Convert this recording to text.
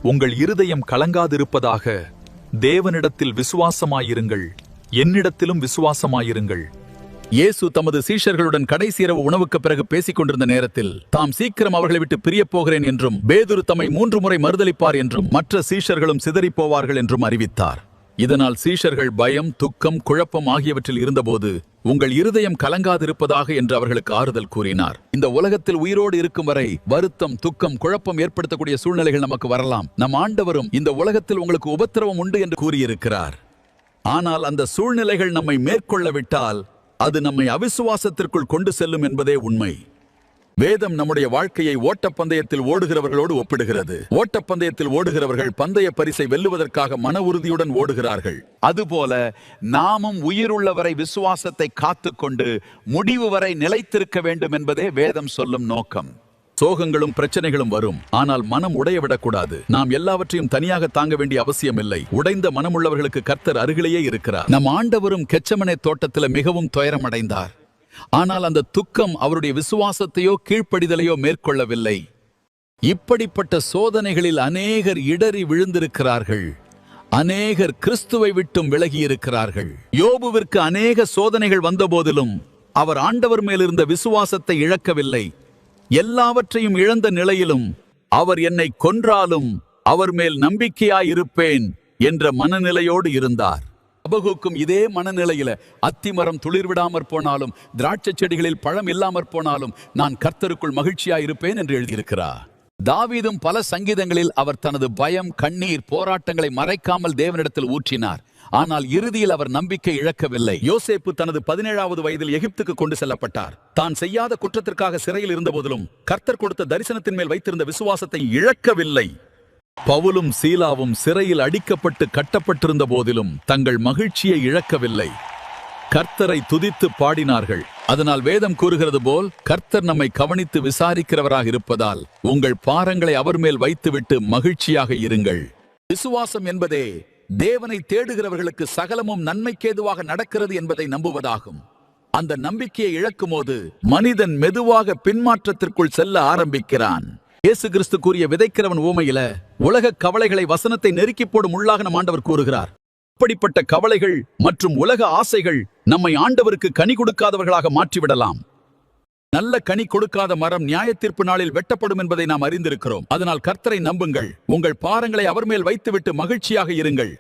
உங்கள் இருதயம் கலங்காதிருப்பதாக. தேவனிடத்தில் விசுவாசமாயிருங்கள், என்னிடத்திலும் விசுவாசமாயிருங்கள். இயேசு தமது சீஷர்களுடன் கடைசி இரவு உணவுக்கு பிறகு பேசிக் கொண்டிருந்த நேரத்தில் தாம் சீக்கிரம் அவர்களை விட்டு பிரியப் போகிறேன் என்றும் பேதுரு தம்மை 3 முறை மறுதலிப்பார் என்றும் மற்ற சீஷர்களும் சிதறிப் போவார்கள் என்றும் அறிவித்தார். இதனால் சீஷர்கள் பயம், துக்கம், குழப்பம் ஆகியவற்றில் இருந்தபோது உங்கள் இருதயம் கலங்காதிருப்பதாக என்று அவர்களுக்கு ஆறுதல் கூறினார். இந்த உலகத்தில் உயிரோடு இருக்கும் வரை வருத்தம், துக்கம், குழப்பம் ஏற்படுத்தக்கூடிய சூழ்நிலைகள் நமக்கு வரலாம். நம் ஆண்டவரும் இந்த உலகத்தில் உங்களுக்கு உபத்திரவம் உண்டு என்று கூறியிருக்கிறார். ஆனால் அந்த சூழ்நிலைகள் நம்மை மேற்கொள்ள விட்டால் அது நம்மை அவிசுவாசத்திற்குள் கொண்டு செல்லும் என்பதே உண்மை. வேதம் நம்முடைய வாழ்க்கையை ஓட்டப்பந்தயத்தில் ஓடுகிறவர்களோடு ஒப்பிடுகிறது. ஓட்டப்பந்தயத்தில் ஓடுகிறவர்கள் பந்தய பரிசை வெல்லுவதற்காக மன உறுதியுடன் ஓடுகிறார்கள். அதுபோல நாமும் உயிருள்ளவரை விசுவாசத்தை காத்துக்கொண்டு முடிவு வரை நிலைத்திருக்க வேண்டும் என்பதே வேதம் சொல்லும் நோக்கம். சோகங்களும் பிரச்சனைகளும் வரும், ஆனால் மனம் உடையவிடக்கூடாது. நாம் எல்லாவற்றையும் தனியாக தாங்க வேண்டிய அவசியம் இல்லை. உடைந்த மனமுள்ளவர்களுக்கு கர்த்தர் அருகிலேயே இருக்கிறார். நம் ஆண்டவரும் கெச்சமனே தோட்டத்தில் மிகவும் துயரமடைந்தார். ஆனால் அந்த துக்கம் அவருடைய விசுவாசத்தையோ கீழ்ப்படிதலையோ மேற்கொள்ளவில்லை. இப்படிப்பட்ட சோதனைகளில் அநேகர் இடறி விழுந்திருக்கிறார்கள். அநேகர் கிறிஸ்துவை விட்டும் விலகி இருக்கிறார்கள். யோபுவிற்கு அநேக சோதனைகள் வந்த போதிலும் அவர் ஆண்டவர் மேலிருந்த விசுவாசத்தை இழக்கவில்லை. எல்லாவற்றையும் இழந்த நிலையிலும் அவர் என்னை கொன்றாலும் அவர் மேல் நம்பிக்கையாயிருப்பேன் என்ற மனநிலையோடு இருந்தார். அபகுக்கும் இதே மனநிலையில அத்திமரம் துளிர்விடாமற் போனாலும் திராட்சை செடிகளில் பழம் இல்லாமற் போனாலும் நான் கர்த்தருக்குள் மகிழ்ச்சியாயிருப்பேன் என்று எழுதியிருக்கிறார். தாவீதும் பல சங்கீதங்களில் அவர் தனது பயம், கண்ணீர், போராட்டங்களை மறைக்காமல் தேவனிடத்தில் ஊற்றினார். ஆனால் இறுதியில் அவர் நம்பிக்கை இழக்கவில்லை. யோசேப்பு தனது 17வது வயதில் எகிப்துக்கு கொண்டு செல்லப்பட்டார். தான் செய்யாத குற்றத்திற்காக சிறையில் இருந்த போதிலும் கர்த்தர் கொடுத்த தரிசனத்தின் மேல் வைத்திருந்த விசுவாசத்தை இழக்கவில்லை. பவுலும் சீலாவும் சிறையில் அடிக்கப்பட்டு கட்டப்பட்டிருந்த போதிலும் தங்கள் மகிழ்ச்சியை இழக்கவில்லை. கர்த்தரை துதித்து பாடினார்கள். அதனால் வேதம் கூறுகிறது போல் கர்த்தர் நம்மை கவனித்து விசாரிக்கிறவராக இருப்பதால் உங்கள் பாரங்களை அவர் மேல் வைத்துவிட்டு மகிழ்ச்சியாக இருங்கள். விசுவாசம் என்பதே தேவனை தேடுகிறவர்களுக்கு சகலமும் நன்மைக்கேதுவாக நடக்கிறது என்பதை நம்புவதாகும். அந்த நம்பிக்கையை இழக்கும் போது மனிதன் மெதுவாக பின்மாற்றத்திற்குள் செல்ல ஆரம்பிக்கிறான். இயேசு கிறிஸ்து கூறிய விதைக்கிறவன் உவமையில உலக கவலைகளை வசனத்தை நெருக்கி போடும் உள்ளாக நம் ஆண்டவர் கூறுகிறார். அப்படிப்பட்ட கவலைகள் மற்றும் உலக ஆசைகள் நம்மை ஆண்டவருக்கு கனி கொடுக்காதவர்களாக மாற்றிவிடலாம். நல்ல கனி கொடுக்காத மரம் நியாயத்தீர்ப்பு நாளில் வெட்டப்படும் என்பதை நாம் அறிந்திருக்கிறோம். அதனால் கர்த்தரை நம்புங்கள், உங்கள் பாரங்களை அவர் மேல் வைத்துவிட்டு மகிழ்ச்சியாக இருங்கள்.